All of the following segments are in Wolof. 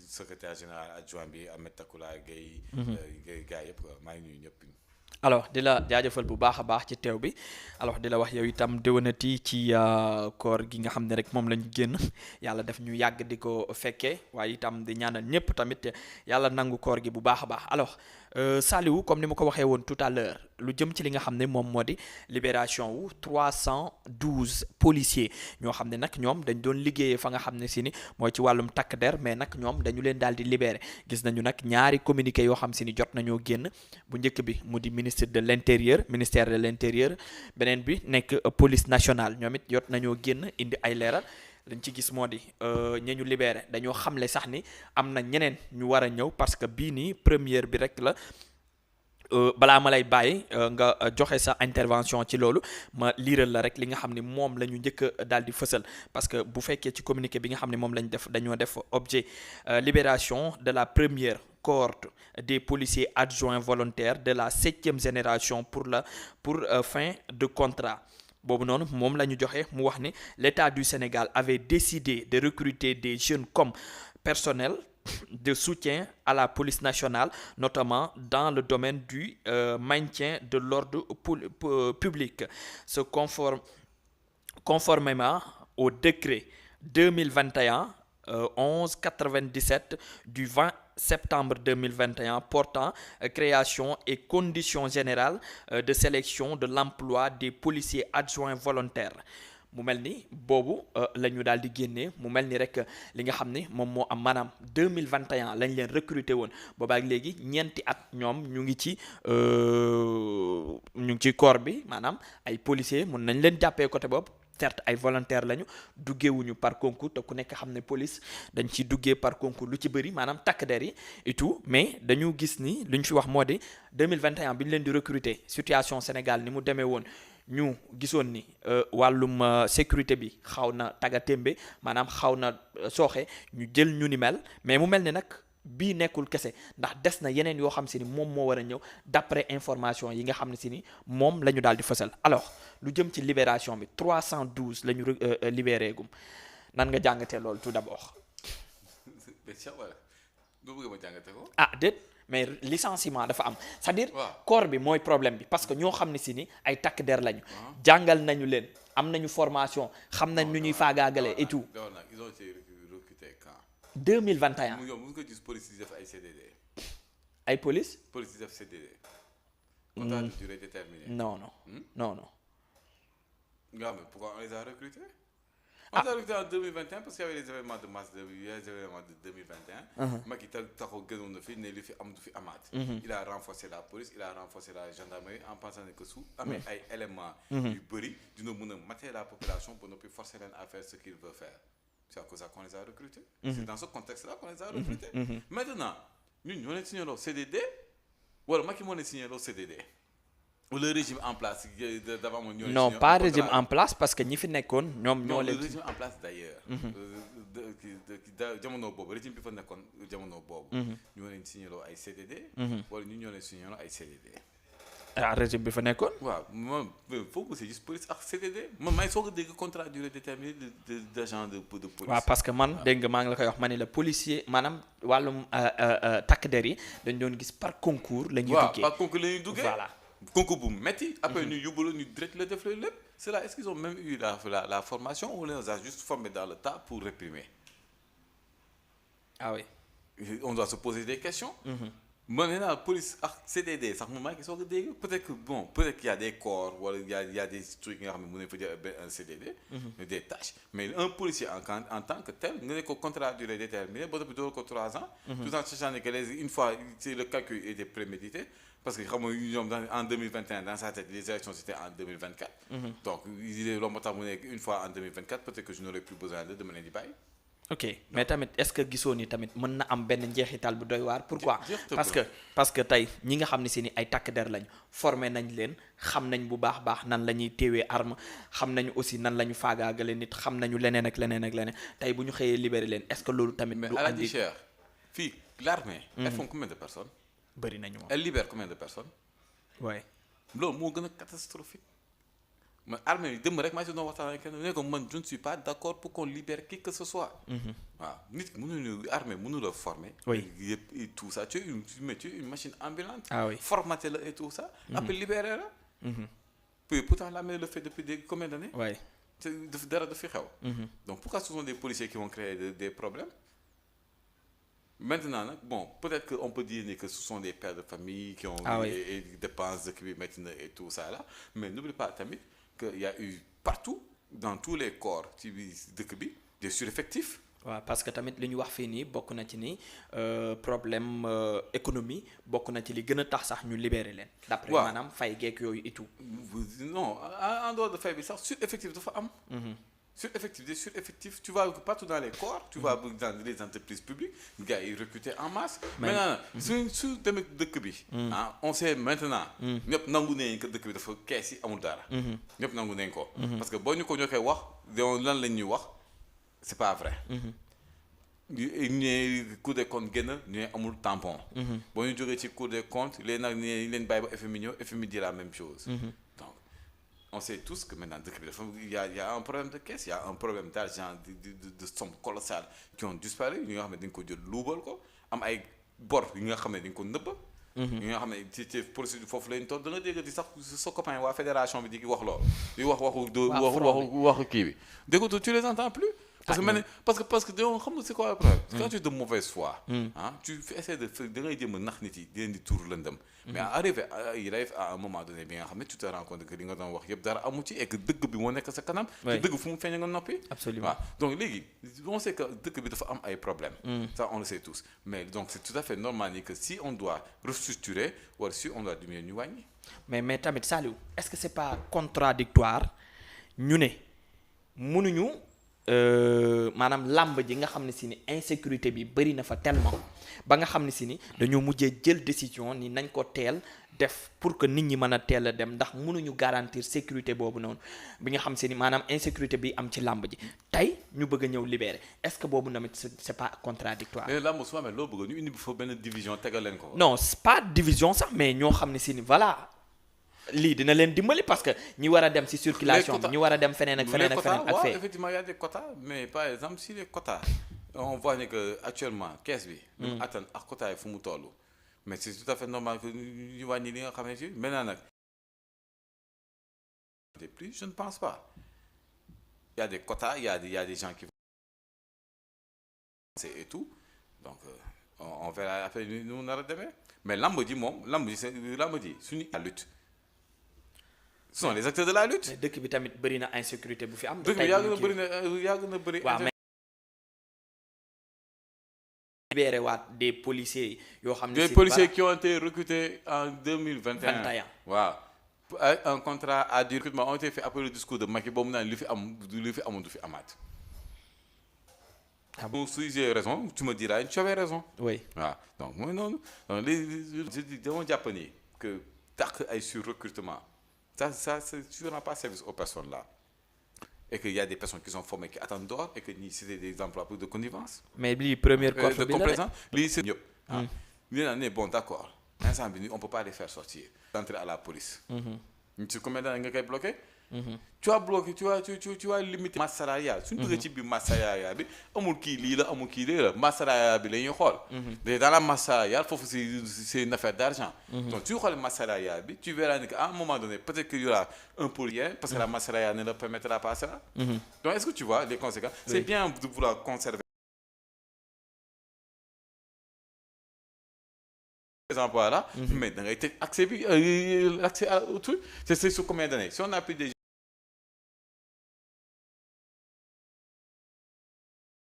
secrétaire général adjoint bi Ahmed Takoula Gueye. gars yëpp maa ngi nuyu ñëpp. alors di la jaajëfal bu baax a baax ci teew bi alors di la wax yow itam déwénati ci koor gi nga xam ne rek moom la ñu génn yàlla def ñu yàgg di ko fekkee waaye itam di ñaanal ñëpp tamit yàlla nangu koor gi bu baax a baax alors Saliou comme ni ma ko waxee woon tout à l'heure lu jëm ci li nga xam ne moom moo di libération wu 312 policiers ñoo xam ne nag ñoom dañ doon liggéeyee fa nga xam ne si ni mooy ci wàllum takk der mais nag ñoom dañu leen daal di libéré gis nañu nag ñaari communiqué yoo xam si ni jot nañoo génn bu njëkk bi mu di ministère de l'intérieur beneen bi nekk police nationale ñoom it jot nañoo génn indi ay leeral lañ ci gis moo di ña ñu libéré dañoo xamle sax ni am na ñeneen ñu war a ñëw parce que bii nii première bi rek la balaa ma lay bàyyi nga joxe sa intervention ci loolu ma liiral la rek li nga xam ne moom la ñu njëkk a daal di fësal parce que bu fekkee ci communiqué bi nga xam ne moom lañ def dañoo def objet libération de la première cohorte des policiers adjoints volontaires de la 7e génération pour fin de contrat boobu noonu moom la ñu joxe mu wax ni l'État du Sénégal avait décidé de recruter des jeunes comme personnel de soutien à la police nationale, notamment dans le domaine du maintien de l'ordre public. Conformément au décret 2021 1197 du 20 septembre 2021 portant création et conditions générales de sélection de l'emploi des policiers adjoints volontaires. mu mel ni boobu la ñu daal di génnee mu mel ni rek li nga xam ni moom moo am maanaam 2021 lañ leen recruter woon boobaak léegi ñeenti at ñoom ñu ngi ci corps bi maanaam ay policiers mun nañ leen jàppee côté boobu certes ay volontaires lañu duggewuñu par concours te ku nekk xam ne police dañ ci duggee par concours lu ci bëri maanaam takk der yi et tout mais dañu gis ni lu ñu fi wax moo di 2021 bi ñu leen di recruter situation Sénégal ni mu demee woon ñu gisoon ni wàllum sécurité bi xaw na tagatémbe maanaam xaw na sooxe ñu jël ñu ni mel mais mu mel ni nag bii nekkul kese ndax des na yeneen yoo xam si ni moom moo war a ñëw d'après information yi nga xam ne si ni moom la ñu daal di fësal alors lu jëm ci libération bi 312 la ñu libéré gum nan nga jàngatee loolu tout d'abord. ah déet mais licenciement dafa am c'est-à-dire corps bi mooy problème bi parce que ñoo xam ne si ni ay takk der lañu jàngal nañu leen am nañu formation xam nañ nu ñuy faagaagalee et tout. Ils ont été recrutés quand 2021. mu yow mën nga gis police yi def ay CDD. ay police yi def CDD. contrat de durée déterminée. non. nga xam ne pourquoi on les a recrutés. On les a recrutés en 2021 parce qu'il y avait les événements de mars les événements de 2021. Macky taxaw gënoon na fi ne li fi am du fi amaat. Il a renforcé la police il a renforcé la gendarmerie en pensant que su amee ay éléments. yu bëri dina mën a mater la population pour ne plus forcer leen à faire ce qu'il veut faire. C'est à cause de ça qu'on les a recrutés. C'est dans ce contexte-là qu'on les a recrutés. Maintenant ñun ñoo leen signé loo CDD wala Macky moo leen signé loo CDD. ou le régime en place d'avant moom ñoo non pas régime en place parce que ñi fi nekkoon ñoom ñoo leen. le régime en place d'ailleurs. jamono boobu régime bi fa nekkoon jamono boobu. ñoo leen signé loo ay CDD. wala ñu ñoo leen signé loo ay CDD. ah régime bi fa nekkoon. waaw moom foofu aussi gis police ak CDD man maa ngi soog a dégg contrat durée déterminée d'agent de police. waaw parce que man dégg nga maa ngi la koy wax ma ne la policier maanaam wàllum takk der yi dañ doon gis par concours la ñuy duggee. waaw par concours la ñuy duggee voilà. concours bu metti après ñu yóbbu la ñu direct la def lépp c'est là est-ce qu'ils ont même eu la formation ou on les a juste formés dans le tas pour réprimer. ah oui. On doit se poser des questions. man nee naa police ak CDD sax moom maa ngi soog a dégg peut-être qu'il y a des corps wala il y a des trucs nga xam ne mën nañu fa jël un CDD. des tâches mais un policier en tant que tel nga ne ko contrat durée déterminée ba depuis door ko 3 ans. tout en sachant que une fois le calcul était prémédité parce que xam nga ñoom en 2021 dans sa tête les élections c'était en 2024. donc loolu moo tax mu nekk une fois en 2024 peut-être que je n'aurai plus besoin de dama leen di bàyyi. ok mais tamit est-ce que gisoo ni tamit mën na am benn njeexital bu doy waar. pourquoi parce que tey ñi nga xam ne si ni ay takk der lañ formé nañ leen xam nañ bu baax nan la ñuy téewee arme xam nañu aussi nan la ñu faagaagale nit xam nañu leneen ak leneen tey bu ñu xëyee libéré leen est-ce que loolu tamit. du andi mais cher fii l'armée. elles font combien de personnes. bëri nañu moom elles libèrent combien de personnes. ouais. loolu moo gën a catastrophique man armée yi dëmm rek maa si doon waxtaan ak kenn ne ko man je ne suis pas d'accord pour qu'on libère qui que ce soit. waaw nit mënuñu armée mënu la former. oui yëpp et tout ça tu es une machine ambulante. ah oui formaté la et tout ça. après libérer la. puis pourtant l'armée le fait depuis combien d'années. oui dara du fi xew. donc pourquoi ce sont des policiers qui vont créer des problèmes. Maintenant nag bon peut-être que on peut dire que ce sont des pères de famille qui ont et dépenses dëkk bi métti na et tout ça là mais n'oublie pas tamit que y a eu partout dans tous les corps ci biir dëkk bi des sureffectifs. waaw parce que tamit li ñu wax fii nii bokk na ci ni problème économie bokk na ci li gën a tax sax ñu libérer leen. d'après maanaam fay geek yooyu et tout. non en dehors de fay bi sax sureffectif dafa am. Sureffectif, tu vas partout dans les corps, tu vas dans les entreprises publiques, les gars ils recrutent en masse. Maintenant su demee dëkk bi. On sait maintenant. ñëpp nangu nañ que dëkk bi dafa kees yi amul dara. ñëpp nangu nañ ko. parce que boo ñu ko ñoo koy wax lan lañ ñuy wax c'est pas vrai. ñu Cour des comptes génn ñu amul tampon. boo ñu jógee ci Cour des comptes léegi nag ñu leen bàyyi ba FMI ñëw FMI dit la même chose. Donc on sait tous que maintenant dëkk bi dafa y a un problème de caisse y a un problème d'argent de somme colossale qui ont disparu yi nga xam ne dañ ko jël luubal ko am ay bor yi nga xam ne dañ ko nëbb. yi nga xam ne ci procédure foofu lañ toll da nga dégg di sax sa copain waa fédération bi di wax loolu di wax waxu kii bi dégg tu les entends plus. parce que dañoo xam nga c'est quoi le problème. quand tu es de mauvaise foi. tu essaies da ngay jéem a nax nit yi di leen di tuur lëndëm. mais arrive à un moment donné bi nga xam ne tu te rends compte que li nga doon wax yëpp dara amu ci et que dëgg bi moo nekk sa kanam. te dëgg fu mu feeñ nga noppi. absolument waaw donc léegi on sait que dëkk bi dafa am ay problèmes. ça on le sait tous mais donc c'est tout à fait normal ni que si on doit restructurer wala si on doit diminuer ñu wàññi. mais tamit Saliou est-ce que c'est pas contradictoire ñu ne mënuñu. maanaam làmb ji nga xam ne si ni insécurité bi bëri na fa tellement ba nga xam ne si ni dañoo mujjee jël décision ni nañ ko teel def pour que nit ñi mën a teel a dem ndax mënuñu garantir sécurité boobu noonu bi nga xam si ni maanaam insécurité bi am ci làmb ji tey ñu bëgg a ñëw libérer est-ce que boobu tamit c'est pas contradictoire. mais làmb su ma amee loo bëgg ñu indi fa benn division tegal leen ko. non c'est pas division sax mais ñoo xam ne si ni voilà. lii dina leen dimbali parce que ñi war a dem ci circulation bi ñi war a dem feneen ak feneen ak feneen ak fee. effectivement il y a des quotas mais par exemple si les quotas on voit ne que actuellement caisse bi. ñu atteindre ak quotas yi fu mu toll. mais c'est tout à fait normal que ñu wàññi li nga xam ne ci maintenant nag. des plus je ne pense pas il y a des quotas il y a des gens qui vont et tout donc on verra après nu nar a demee mais lamb ji moom lamb ji suñu la lutte. Ce sont les acteurs de la lutte. mais dëkk bi tamit bëri na insécurité bu fi am. dëkk bi yàgg na bëri. waaw mais libéré waat des policiers yoo xam ne. des policiers qui ont été recrutés en 2021. waaw un contrat à durée recrutement ont été fait après le discours de Macky boobu naan lu fi amul du fi amaat. ah bon si j'ai raison tu me diras tu avais raison. oui waaw donc mooy noonu je dis dama jàpp ni que dàq ay surrecrutement. Ça, tu ne rends pas service aux personnes là. Et qu'il y a des personnes qui sont formées qui attendent dehors et que c'est des emplois de connivence. mais lii première coffre bi la lii c'est ñëpp. ñu ne bon d'accord instant bi on peut pas les faire sortir. Entrer à la police. ci combien d'années nga koy bloqué. tu as bloqué tu as limité masse salariale suñu duggee ci biir masse salariale bi amul kii lii la amul kii lii la masse salariale bi la ñuy xool. mais dans la masse salariale foofu c'est une affaire d'argent. donc tu xool masse salariale bi tu verras que à un moment donné peut-être qu'il y aura un pour rien parce que la masse salariale ne le permettra pas ça. donc est-ce que tu vois les conséquences. c'est bien de vouloir conserver ces emplois là. mais da ngay teg accès au truc c'est sur combien d'années si on a plus des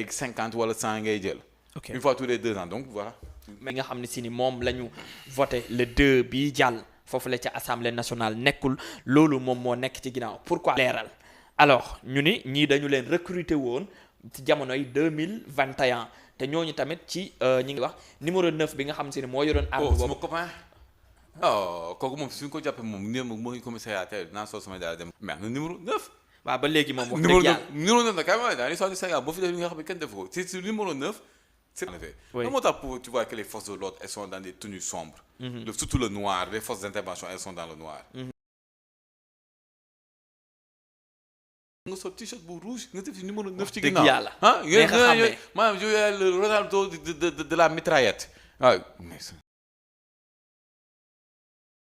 50 wala 100 ngay jël. ok une fois tous les 2 ans donc voilà. mais nga xam ne si ni moom la ñu voté le 2 bii jàll foofu la ca assemblée nationale nekkul loolu moom moo nekk ci ginnaaw pourquoi leeral alors ñu ni ñii dañu leen recruter woon ci jamonoy 2021 te ñooñu tamit ci ñi ngi wax numéro 9 bi nga xam si ni moo yoroon. oh sama copain. kooku moom suñ ko jàppee moom nii moo ngi commissariat tey dinaa soo sama daal dem. mais am na numéro 9. waaw ba léegi moom wax dëgg yàlla numéro 9 nag kay ma daal histoire du Sénégal boo fi def li nga xam ne kenn def ko c'est numéro 9. c'est en effet. oui moo tax pour tu vois que les forces de l'ordre elles sont dans des tenues sombres. surtout le noir les forces d'intervention elles sont dans le noir. nga sol t-shirt bu rouge nga def numéro 9 ci dëgg ginnaaw yàlla. ah neex a xàmmee maanaam yooyu le Ronaldo de la mitraillette waaw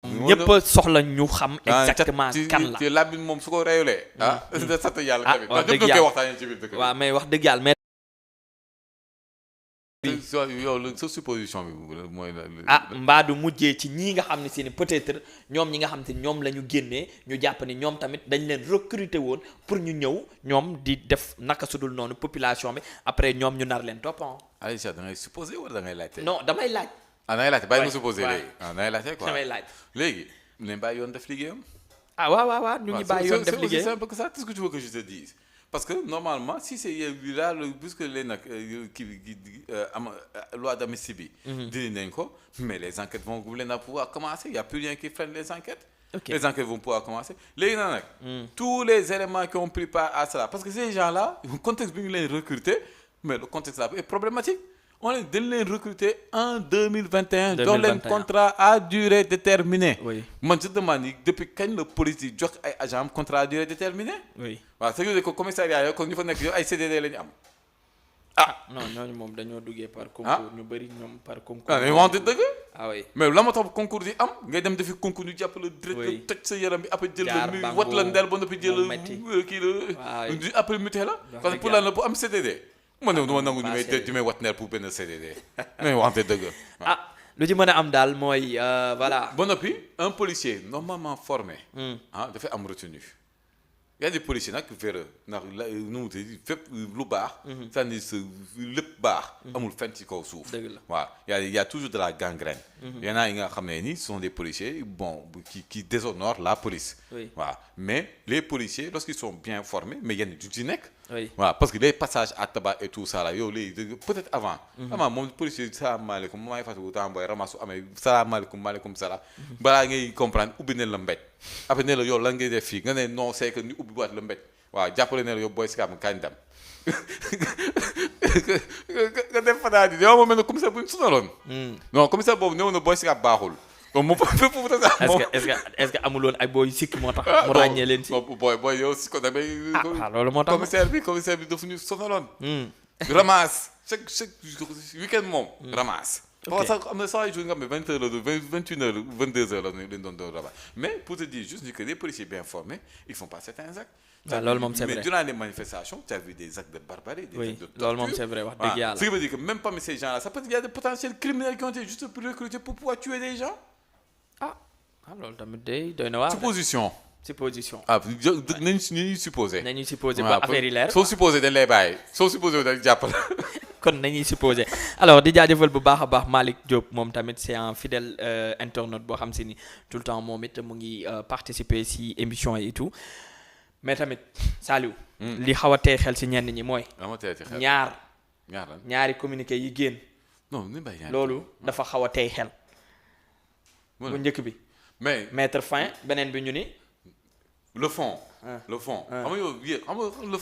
ñëpp soxla ñu xam exactement kan la ci làmmiñ moom su ko réewlee da sant yàlla tamit wax dëgg ñëpp yàlla koy waxtaanee ci biir dëkk waaw mais wax dëgg yàlla mais yow sa supposition bi mooy mbaa du mujjee ci ñii nga xam ne si ni peut-être ñoom ñi nga xam te ñoom la ñu génnee ñu jàpp ni ñoom tamit dañ leen recruter woon pour ñu ñëw ñoom di def naka sudul noonu population bi après ñoom ñu nar leen toppam. Aïcha da ngay supposé wala da ngay laajte. non damay laaj. da ngay laajte bàyyi nga waay supposé waay. léegi da ngay laajte quoi damay laaj. léegi nañ bàyyi yoon def liggéeyam. waaw ñu ngi bàyyi yoon def liggéey c'est simple que ça qu'est-ce que tu veux que je te dise parce que normalement si c'est là puisque les nag am loi d'amnistie bi dindi nañ ko mais les enquêtes vont pouvoir commencer il y a plus rien qui freine les enquêtes. Ok. Les enquêtes vont pouvoir commencer léegi nag tous les éléments qui ont pris part à cela parce que ces gens-là contexte bi ñu leen recruter mais le contexte là est problématique on leen dañ leen recruter en 2021 jox leen contrat à durée déterminée. Oui. man je demande yi depuis kañ la police yi jox ay agents am contrat à durée déterminée. oui waaw c'est que commissariat yooyu kon ñu fa nekk yow ay CDD la ñu am. non ñooñu moom dañoo duggee par concours ñu bëri ñoom par concours. ah dañuy waxante dëgg. ah oui mais la ma tax concours yi am ngay dem defi concours ñu jàpp la direct Oui. toj sa yaram bi après jël Jaar la bango, wat la ndel ba noppi jël moom metti. kii la Waaw. après muté la Wax parce que dëgg pour lan la bu am CDD ma ne duma nangu ñu may passé. di may wat ndel pour benn CDD mais waxante dëgg. lu ci mën a am daal mooy voilà. ba noppi un policier normalement formé dafay am retenue y a des policiers nag véreux ndax la nu mu tudd fépp lu baax c'est-à-dire sa lépp baax amul fenn ci kaw suuf Dëgg la. waaw y a toujours de la gangrène y en a yi nga xam ne ni ce sont des policiers bon qui déshonorent la police Oui. waaw mais les policiers lorsqu'ils sont bien formés mais yenn du ci nekk Oui. waaw parce que les passages à tabac et tout ça là yow léegi peut-être avant moom policier salaamaaleykum maa ngi fàttaliku temps booy ramas su amee salaamaaleykum maaleykum salaam balaa ngay comprendre ubbi ne la mbéj après ne la yow lan ngay def fii nga ne non c'est que ñu ubbi waat la mbéj waaw jàppale ne la yow booy si kaam kañ dem nga def fanaa di yow ma mel ne commissaire bu ñu sunaloon non commissaire boobu néew na booy si kaam baaxul donc moom fépp fu mu tas moom est-ce que amuloon ay booy sikk moo tax mu ràññee leen si. booy yow si ko damay loolu moo tax commissaire bi dafa ñu sonaloon ramasse chaque week-end moom ramasse parce que am na saa yu jour nga xam ne 20 heures la 21 heures 22 heures la leen doon ramasse mais pour te dire juste que les policiers bien formés ils font pas certains actes waaw loolu moom c'est vrai mais durant les manifestations tu as vu des actes de barbarie des actes de torture loolu moom c'est vrai wax dëgg yàlla. ce qui veut dire que même parmi ces gens-là ça peut être il y a des potentiels criminels qui ont été juste pour recruter pour pouvoir tuer des gens loolu tamit doy na waar. supposition nañu supposé nañuy supposé ba affaire yi leer. soo supposé dañ lay bàyyi soo supposé dañ jàppal kon nañuy supposé alors di jaajëfal bu baax a baax Malick Diop moom tamit c'est un fidèle internaute boo xam si ni tout le temps moom it mu ngi participer si émission yi et tout mais tamit Saliou. li xaw a tey xel si ñenn ñi mooy. ñaari communiqué yi génn. non ni bàyyi ñaar loolu dafa xaw a tey xel. bu njëkk bi. mais mettre fin beneen bi ñu ni. le fond. xam nga yow xam nga